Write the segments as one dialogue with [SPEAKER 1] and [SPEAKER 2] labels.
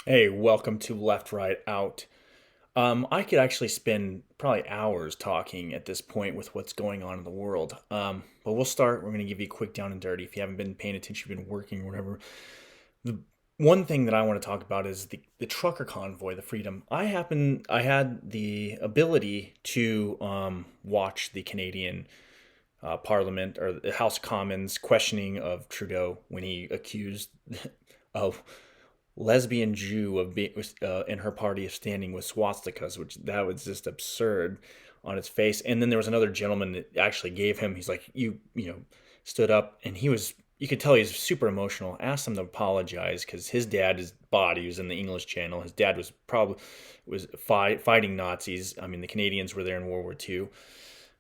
[SPEAKER 1] Hey, welcome to Left, Right, Out. I could actually spend probably hours talking at this point with what's going on in the world. But we'll start. We're going to give you a quick down and dirty. If you haven't been paying attention, you've been working or whatever. The one thing that I want to talk about is the trucker convoy, the Freedom. I had the ability to watch the Canadian Parliament or the House of Commons questioning of Trudeau when he accused of lesbian Jew of being in her party of standing with swastikas, which that was just absurd on its face. And then there was another gentleman that actually gave him. He's like, you stood up, and you could tell he's super emotional. Asked him to apologize because his dad is body was in the English Channel. His dad was probably fighting Nazis. I mean, the Canadians were there in World War II,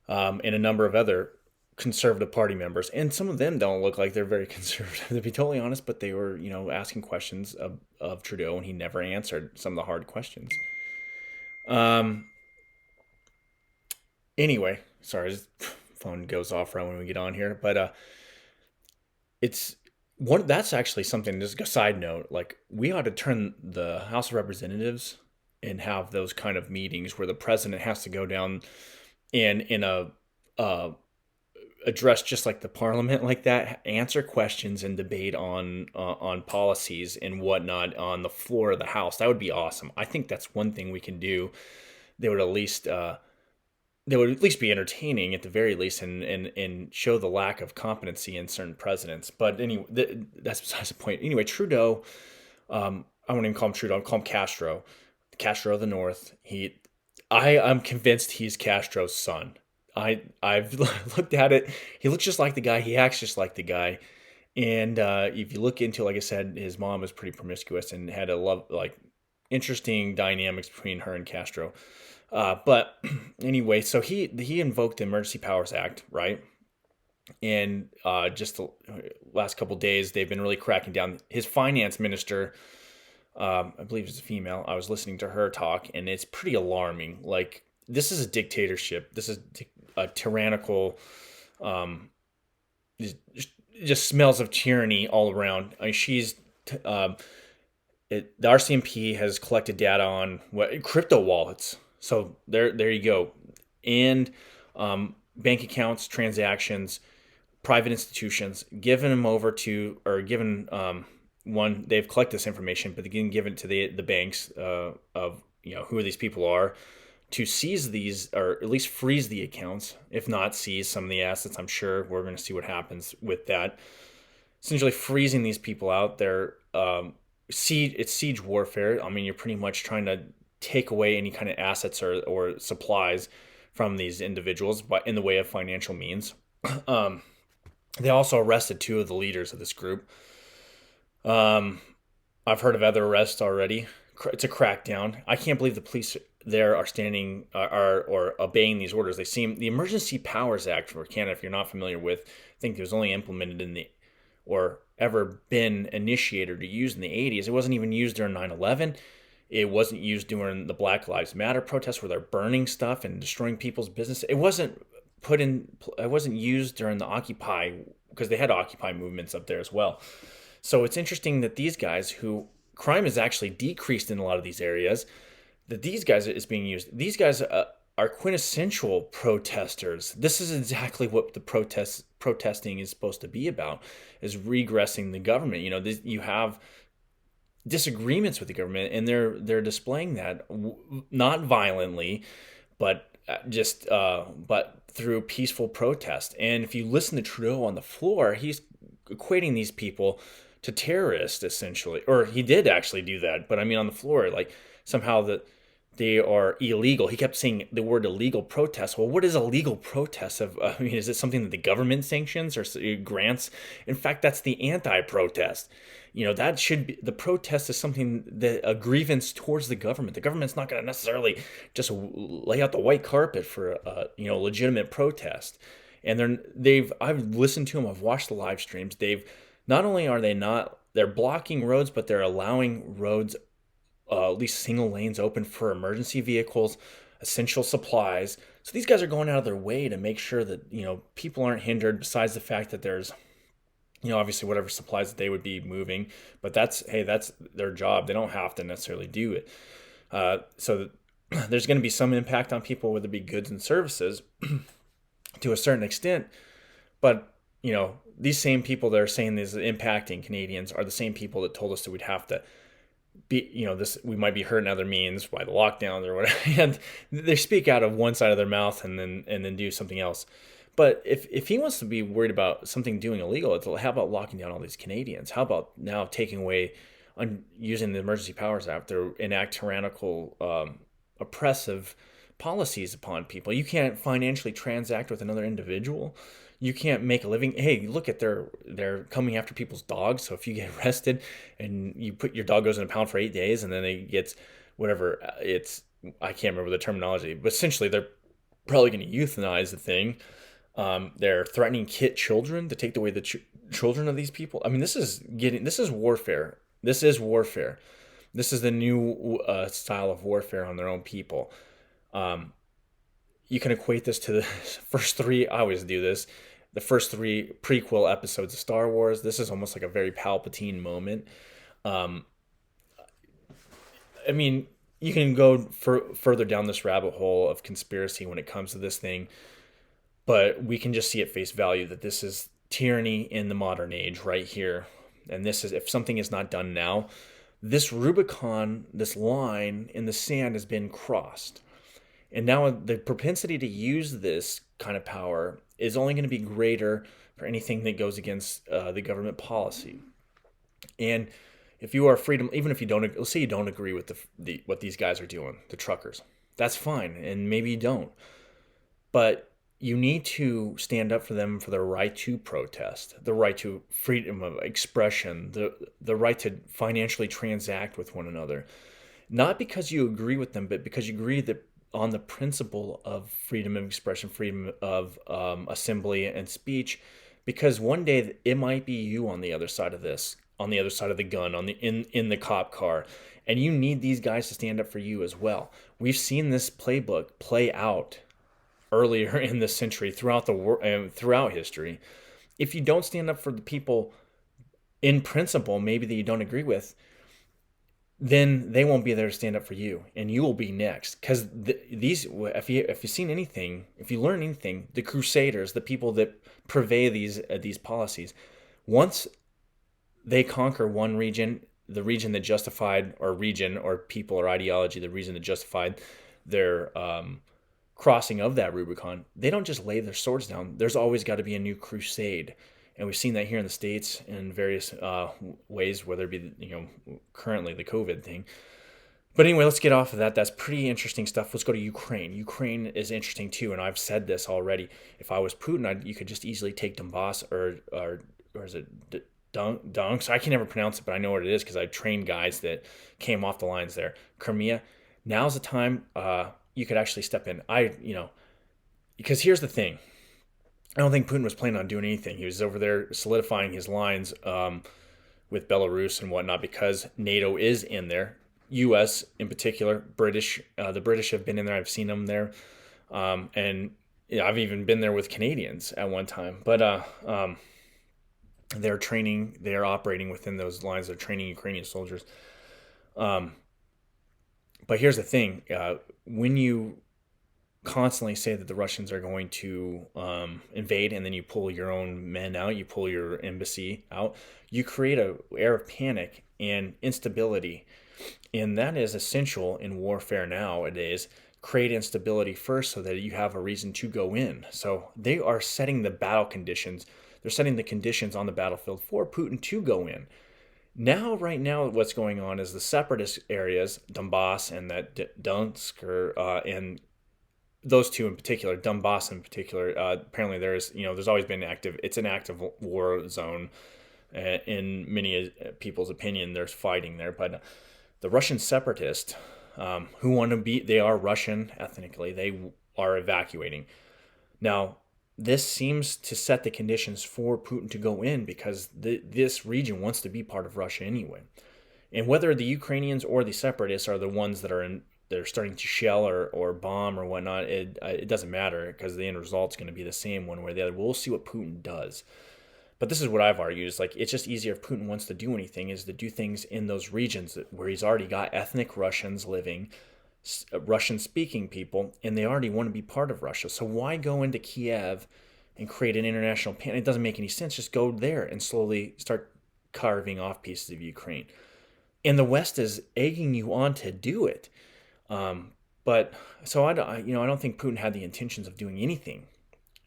[SPEAKER 1] and a number of other conservative party members, and some of them don't look like they're very conservative, to be totally honest, but they were, asking questions of Trudeau, and he never answered some of the hard questions. Um, anyway, sorry, his phone goes off right when we get on here, but it's one that's actually something, just a side note, like we ought to turn the House of Representatives and have those kind of meetings where the president has to go down and in a uh, address just like the parliament like that, answer questions and debate on policies and whatnot on the floor of the house. That would be awesome. I think that's one thing we can do. They would at least they would at least be entertaining at the very least, and show the lack of competency in certain presidents. But anyway, that's besides the point. Anyway, Trudeau, I won't even call him Trudeau. I'll call him Castro, Castro of the North. I'm convinced he's Castro's son. I've looked at it. He looks just like the guy. He acts just like the guy. And if you look into, like I said, his mom was pretty promiscuous and had a love like interesting dynamics between her and Castro. But anyway, so he invoked the Emergency Powers Act, right? And just the last couple days, they've been really cracking down. His finance minister, I believe is a female. I was listening to her talk, and it's pretty alarming. Like, this is a dictatorship. This is a tyrannical. Um, just, just smells of tyranny all around. I mean, um, the RCMP has collected data on what crypto wallets. So there you go, and bank accounts, transactions, private institutions, giving them over to, or given one, they've collected this information, but they can give it to the banks of who these people are, to seize these, or at least freeze the accounts, if not seize some of the assets. I'm sure we're going to see what happens with that. Essentially freezing these people out. It's siege warfare. I mean, you're pretty much trying to take away any kind of assets or supplies from these individuals, but in the way of financial means. Um, they also arrested two of the leaders of this group. Um, I've heard of other arrests already. It's a crackdown. I can't believe the police there are standing are or obeying these orders. They seem the Emergency Powers Act for Canada, if you're not familiar with, I think it was only implemented in the or ever been initiated or used in the 80s. It wasn't even used during 9/11. It wasn't used during the Black Lives Matter protests where they're burning stuff and destroying people's business. It wasn't used during the Occupy, because they had Occupy movements up there as well. So it's interesting that these guys, who crime has actually decreased in a lot of these areas, that these guys is being used. These guys are quintessential protesters. This is exactly what the protesting is supposed to be about: is regressing the government. You have disagreements with the government, and they're displaying that, not violently, but but through peaceful protest. And if you listen to Trudeau on the floor, he's equating these people to terrorists, essentially, or he did actually do that. But I mean, on the floor, like, somehow that they are illegal. He kept saying the word illegal protest. Well, what is a legal protest? I mean, is it something that the government sanctions or grants? In fact, that's the anti-protest. That should be the protest is something that a grievance towards the government. The government's not going to necessarily just lay out the white carpet for legitimate protest. And I've listened to them. I've watched the live streams. Not only are they're blocking roads, but they're allowing roads, at least single lanes, open for emergency vehicles, essential supplies. So these guys are going out of their way to make sure that people aren't hindered. Besides the fact that there's obviously whatever supplies that they would be moving, but that's their job. They don't have to necessarily do it. So there's going to be some impact on people, whether it be goods and services to a certain extent. But these same people that are saying this is impacting Canadians are the same people that told us that we'd have to be, this we might be hurt in other means by the lockdowns or whatever. And they speak out of one side of their mouth and then do something else. But if he wants to be worried about something doing illegal, how about locking down all these Canadians? How about now taking away, using the Emergency Powers Act to enact tyrannical, oppressive policies upon people? You can't financially transact with another individual. You can't make a living. Hey, look at they're coming after people's dogs. So if you get arrested and your dog goes in a pound for 8 days and then it gets whatever, I can't remember the terminology, but essentially they're probably going to euthanize the thing. They're threatening children to take away the children of these people. I mean, this is warfare. This is warfare. This is the new style of warfare on their own people. You can equate this to the first three. I always do this. The first three prequel episodes of Star Wars. This is almost like a very Palpatine moment. I mean, you can go further down this rabbit hole of conspiracy when it comes to this thing, but we can just see at face value that this is tyranny in the modern age right here. And this is, if something is not done now, this Rubicon, this line in the sand has been crossed. And now the propensity to use this kind of power is only going to be greater for anything that goes against the government policy. And if you are freedom, even if you don't, let's say you don't agree with what these guys are doing, the truckers, that's fine. And maybe you don't. But you need to stand up for them for their right to protest, the right to freedom of expression, the right to financially transact with one another. Not because you agree with them, but because you agree that on the principle of freedom of expression, freedom of assembly and speech, because one day it might be you on the other side of this, on the other side of the gun, in the cop car, and you need these guys to stand up for you as well. We've seen this playbook play out earlier in this century, throughout throughout history. If you don't stand up for the people in principle, maybe that you don't agree with, then they won't be there to stand up for you, and you will be next. Because if you've seen anything, if you learn anything, the Crusaders, the people that purvey these policies, once they conquer one region, the region that justified, or region or people or ideology, the reason that justified their crossing of that Rubicon, they don't just lay their swords down. There's always got to be a new crusade. And we've seen that here in the States in various ways, whether it be, currently the COVID thing. But anyway, let's get off of that. That's pretty interesting stuff. Let's go to Ukraine. Ukraine is interesting too, and I've said this already. If I was Putin, you could just easily take Donbass or is it Donks? I can never pronounce it, but I know what it is because I trained guys that came off the lines there. Crimea. Now's the time you could actually step in. Because here's the thing. I don't think Putin was planning on doing anything. He was over there solidifying his lines with Belarus and whatnot because NATO is in there. U.S. in particular, British. The British have been in there. I've seen them there, and I've even been there with Canadians at one time. But they're training. They are operating within those lines. They're training Ukrainian soldiers. But here's the thing: when you constantly say that the Russians are going to invade, and then you pull your own men out, you pull your embassy out, you create an air of panic and instability. And that is essential in warfare nowadays. Create instability first so that you have a reason to go in. So they are setting the battle conditions. They're setting the conditions on the battlefield for Putin to go in. Right now, what's going on is the separatist areas, Donbass and that Donetsk, and those two in particular, Donbass in particular, apparently there's always been it's an active war zone. In many people's opinion, there's fighting there. But the Russian separatists, they are Russian ethnically, they are evacuating. Now, this seems to set the conditions for Putin to go in because this region wants to be part of Russia anyway. And whether the Ukrainians or the separatists are the ones that they're starting to shell or bomb or whatnot, it doesn't matter because the end result's going to be the same one way or the other. We'll see what Putin does. But this is what I've argued is like it's just easier if Putin wants to do anything is to do things in those regions where he's already got ethnic Russians living, Russian speaking people, and they already want to be part of Russia. So why go into Kiev and create an international pan? It doesn't make any sense. Just go there and slowly start carving off pieces of Ukraine. And the West is egging you on to do it. But so I don't think Putin had the intentions of doing anything.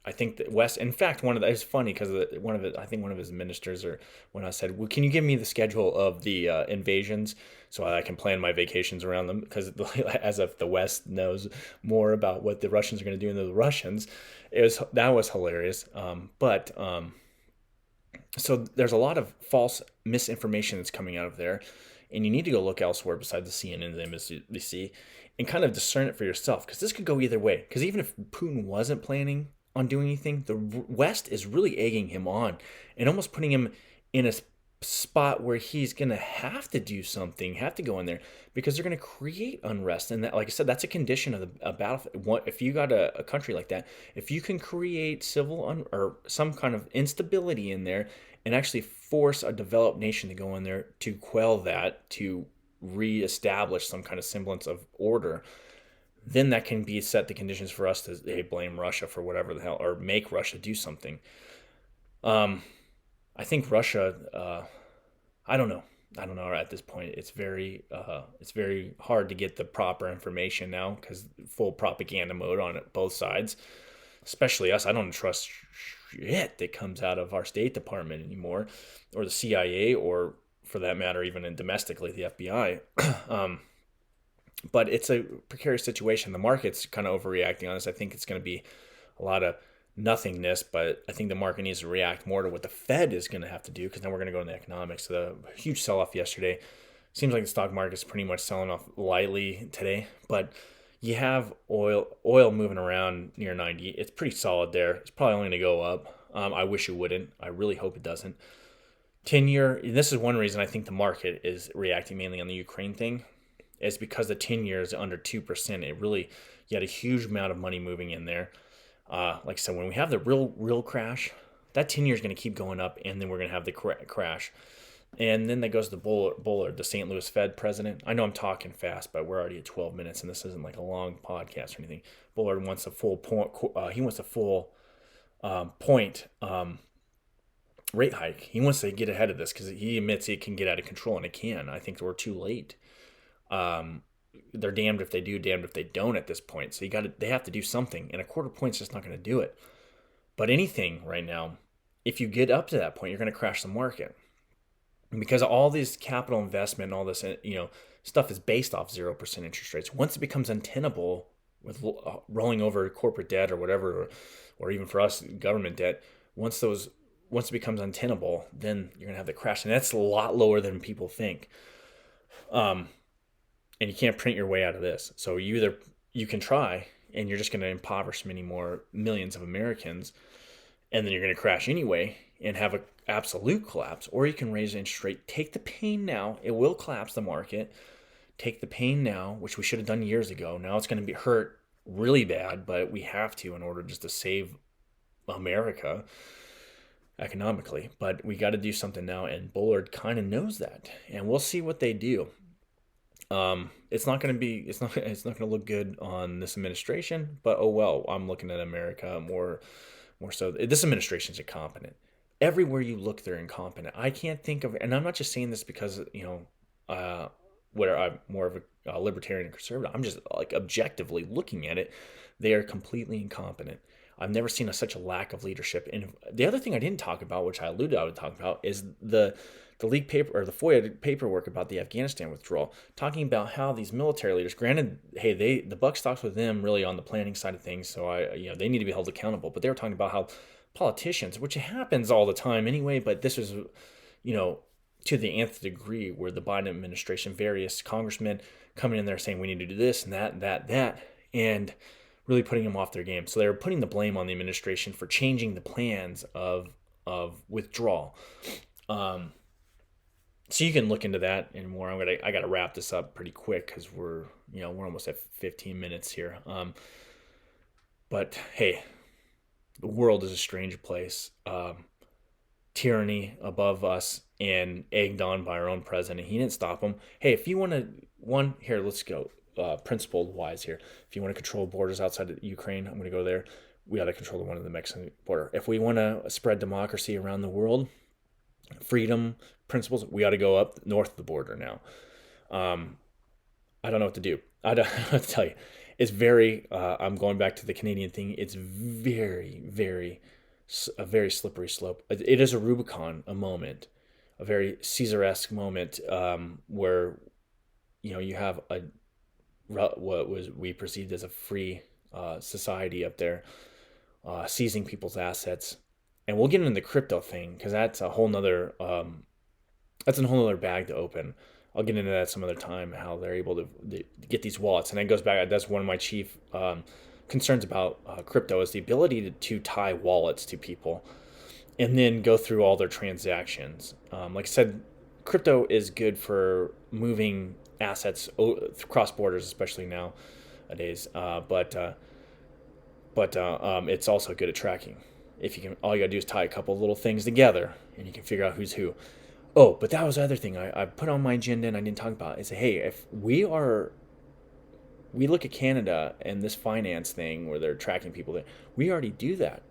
[SPEAKER 1] I think that West, in fact, it's funny because I think one of his ministers, or when I said, well, can you give me the schedule of the invasions so I can plan my vacations around them? Because as if the West knows more about what the Russians are going to do than the Russians, that was hilarious. So there's a lot of false misinformation that's coming out of there, and you need to go look elsewhere besides the CNN and the MSNBC and kind of discern it for yourself because this could go either way. Because even if Putin wasn't planning on doing anything, the West is really egging him on and almost putting him in a spot where he's going to have to do something, have to go in there because they're going to create unrest. And that, like I said, that's a condition of a battlefield. If you got a country like that, if you can create or some kind of instability in there and actually force a developed nation to go in there to quell that, to reestablish some kind of semblance of order, then that can be set the conditions for us to blame Russia for whatever the hell, or make Russia do something. I think Russia, I don't know. I don't know at this point. It's very hard to get the proper information now because full propaganda mode on it, both sides, especially us. I don't trust shit that comes out of our State Department anymore, or the CIA, or for that matter, even in domestically, the FBI. But it's a precarious situation. The market's kind of overreacting on this. I think it's going to be a lot of nothingness, but I think the market needs to react more to what the Fed is going to have to do because then we're going to go into economics. So the huge sell-off yesterday. Seems like the stock market's pretty much selling off lightly today, but you have oil moving around near 90. It's pretty solid there. It's probably only going to go up. I wish it wouldn't. I really hope it doesn't. 10-year, this is one reason I think the market is reacting mainly on the Ukraine thing, is because the 10-year is under 2%. You had a huge amount of money moving in there. Like I said, when we have the real crash, that 10-year is going to keep going up, and then we're going to have the crash. And then that goes to Bullard, the St. Louis Fed president. I know I'm talking fast, but we're already at 12 minutes, and this isn't like a long podcast or anything. Bullard wants a full point. He wants a full point rate hike. He wants to get ahead of this because he admits it can get out of control, and it can. I think we're too late. They're damned if they do, damned if they don't at this point. So they have to do something, and a quarter point's just not going to do it. But anything right now, if you get up to that point, you're going to crash the market because all this capital investment and all this, stuff is based off 0% interest rates. Once it becomes untenable with rolling over corporate debt or whatever, or even for us, government debt, once it becomes untenable, then you're going to have the crash, and that's a lot lower than people think. And you can't print your way out of this. So you can try, and you're just going to impoverish many more millions of Americans, and then you're going to crash anyway and have an absolute collapse. Or you can raise interest rate, take the pain now. It will collapse the market. Take the pain now, which we should have done years ago. Now it's going to be hurt really bad, but we have to in order just to save America economically. But we got to do something now, and Bullard kind of knows that, and we'll see what they do. It's not going to look good on this administration, but oh well. I'm looking at America more so. This administration is incompetent. Everywhere you look, they're incompetent. I can't think of, and I'm not just saying this because where I'm more of a libertarian and conservative. I'm just like objectively looking at it. They are completely incompetent. I've never seen such a lack of leadership. And the other thing I didn't talk about, which I would talk about, is the leaked paper or the FOIA paperwork about the Afghanistan withdrawal, talking about how these military leaders, granted, hey, the buck stops with them really on the planning side of things, so they need to be held accountable. But they were talking about how politicians, which happens all the time anyway, but this was, to the nth degree, where the Biden administration, various congressmen coming in there saying we need to do this and that, and really putting them off their game. So they were putting the blame on the administration for changing the plans of withdrawal. So you can look into that and more. I got to wrap this up pretty quick because we're almost at 15 minutes here. But hey, the world is a strange place. tyranny above us and egged on by our own president. He didn't stop them. Hey, if you want to, one, here, let's go. Principled wise here. If you want to control borders outside of Ukraine, I'm going to go there. We ought to control the one of the Mexican border. If we want to spread democracy around the world, freedom principles, we ought to go up north of the border now. I don't know what to do. I don't know what to tell you. It's very. I'm going back to the Canadian thing. It's a very slippery slope. It is a Rubicon, a moment, a very Caesar-esque moment, where you have what was we perceived as a free society up there, seizing people's assets, and we'll get into the crypto thing because that's a whole other bag to open. I'll get into that some other time. How they're able to get these wallets, and it goes back. That's one of my chief concerns about crypto is the ability to tie wallets to people, and then go through all their transactions. Like I said, crypto is good for moving assets across borders, especially nowadays. But it's also good at tracking. If you can, all you gotta do is tie a couple of little things together, and you can figure out who's who. Oh, but that was the other thing I put on my agenda and I didn't talk about. Is hey, if we look at Canada and this finance thing where they're tracking people, we already do that,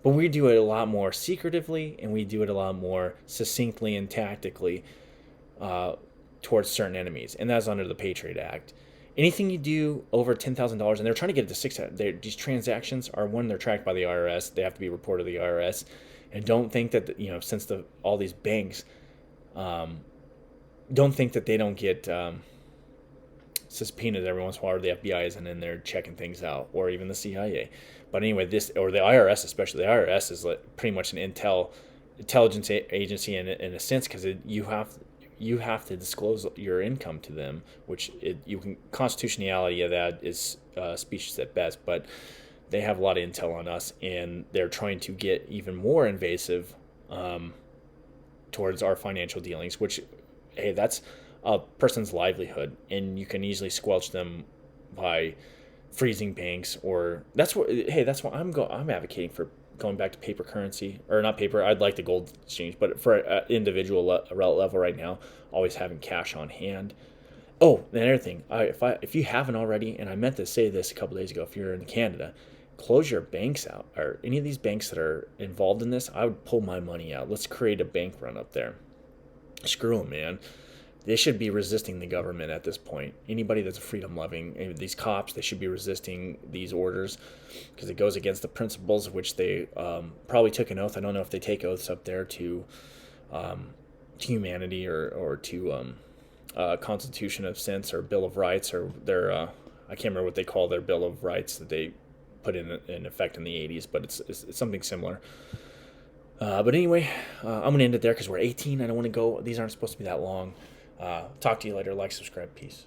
[SPEAKER 1] but we do it a lot more secretively and we do it a lot more succinctly and tactically towards certain enemies, and that's under the Patriot Act. Anything you do over $10,000, and they're trying to get it to these transactions are when they're tracked by the IRS. They have to be reported to the IRS, and don't think that since all these banks, don't think that they don't get subpoenaed every once in a while, or the FBI isn't in there checking things out, or even the CIA. But anyway, this or the IRS, especially the IRS, is pretty much an intelligence agency in a sense, because you have to disclose your income to them, which constitutionality of that is specious at best, but they have a lot of intel on us, and they're trying to get even more invasive towards our financial dealings, which, hey, that's a person's livelihood, and you can easily squelch them by freezing banks, or that's what I'm advocating for going back to paper currency, or not paper. I'd like the gold exchange, but for an individual level right now, always having cash on hand. Oh, another thing, if you haven't already, and I meant to say this a couple days ago, if you're in Canada, close your banks out, or any of these banks that are involved in this. I would pull my money out. Let's create a bank run up there. Screw them, man. They should be resisting the government at this point. Anybody that's freedom loving, these cops, they should be resisting these orders, because it goes against the principles of which they probably took an oath. I don't know if they take oaths up there to humanity, or to Constitution of sense, or Bill of Rights, or their I can't remember what they call their Bill of Rights that they put in effect in the 80s, but it's something similar. But anyway, I'm going to end it there because we're 18. I don't want to go. These aren't supposed to be that long. Talk to you later. Like, subscribe. Peace.